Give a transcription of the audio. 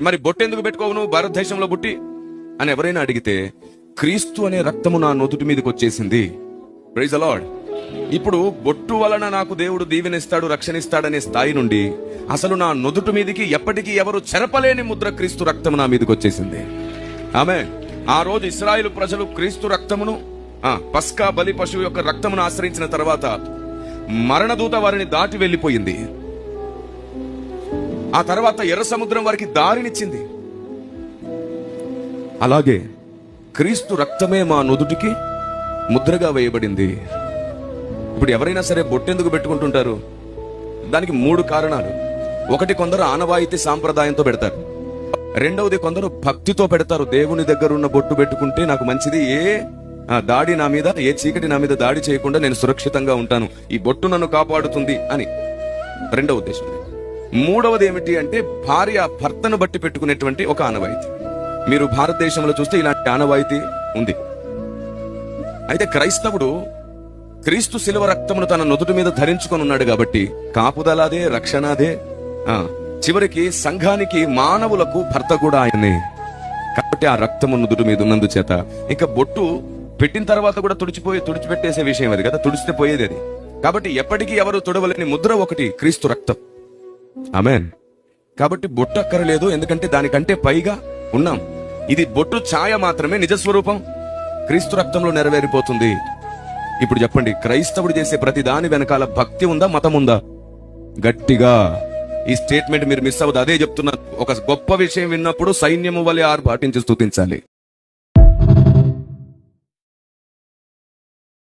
మరి బొట్టు ఎందుకు పెట్టుకోవు నువ్వు భారతదేశంలో పుట్టి అని ఎవరైనా అడిగితే, క్రీస్తు అనే రక్తము నా నుదుటి మీదకి వచ్చేసింది. Praise the Lord. ఇప్పుడు బొట్టు వలన నాకు దేవుడు దీవెనిస్తాడు, రక్షణిస్తాడనే స్థాయి నుండి అసలు నా నుదుటి మీదికి ఎప్పటికీ ఎవరు చెరపలేని ముద్ర క్రీస్తు రక్తము నా మీదకి వచ్చేసింది. ఆమేన్. ఆ రోజు ఇశ్రాయేలు ప్రజలు క్రీస్తు రక్తమును, పస్కా బలి పశువు యొక్క రక్తమును ఆశ్రయించిన తర్వాత మరణదూత వారిని దాటి వెళ్లిపోయింది. ఆ తర్వాత ఎర్ర సముద్రం వారికి దారినిచ్చింది. అలాగే క్రీస్తు రక్తమే మా నుదుటికి ముద్రగా వేయబడింది. ఇప్పుడు ఎవరైనా సరే బొట్టెందుకు పెట్టుకుంటుంటారు? దానికి 3 కారణాలు. ఒకటి, కొందరు ఆనవాయితీ సాంప్రదాయంతో పెడతారు. రెండవది, కొందరు భక్తితో పెడతారు. దేవుని దగ్గర ఉన్న బొట్టు పెట్టుకుంటే నాకు మంచిది, ఏ దాడి నా మీద, ఏ చీకటి నా మీద దాడి చేయకుండా నేను సురక్షితంగా ఉంటాను, ఈ బొట్టు నన్ను కాపాడుతుంది అని రెండవ ఉద్దేశం. మూడవది ఏమిటి అంటే, భార్య భర్తను బట్టి పెట్టుకునేటువంటి ఒక ఆనవాయితీ. మీరు భారతదేశంలో చూస్తే ఇలాంటి ఆనవాయితీ ఉంది. అయితే క్రైస్తవుడు క్రీస్తు శిలువ రక్తమును తన నుదుటి మీద ధరించుకొని ఉన్నాడు కాబట్టి కాపుదల అదే, రక్షణ అదే. చివరికి సంఘానికి, మానవులకు భర్త కూడా ఆయనే. కాబట్టి ఆ రక్తము నుదుటి మీద ఉన్నందు చేత ఇక బొట్టు పెట్టిన తర్వాత కూడా తుడిచిపెట్టేసే విషయం అది కదా, తుడిచితే పోయేది అది. కాబట్టి ఎప్పటికీ ఎవరు తుడవలేని ముద్ర ఒకటి, క్రీస్తు రక్తం. ఆమేన్. కాబట్టి బొట్టు అక్కరలేదు, ఎందుకంటే దానికంటే పైగా ఉన్నాం. ఇది బొట్టు ఛాయ మాత్రమే, నిజస్వరూపం క్రీస్తు రక్తంలో నెరవేరిపోతుంది. ఇప్పుడు చెప్పండి, క్రైస్తవుడు చేసే ప్రతి దాని వెనకాల భక్తి ఉందా, మతం ఉందా? గట్టిగా ఈ స్టేట్మెంట్ మీరు మిస్ అవ్వదు. అదే చెప్తున్నా, ఒక గొప్ప విషయం విన్నప్పుడు సైన్యము వలె ఆర్భాటించి స్తుతించాలి.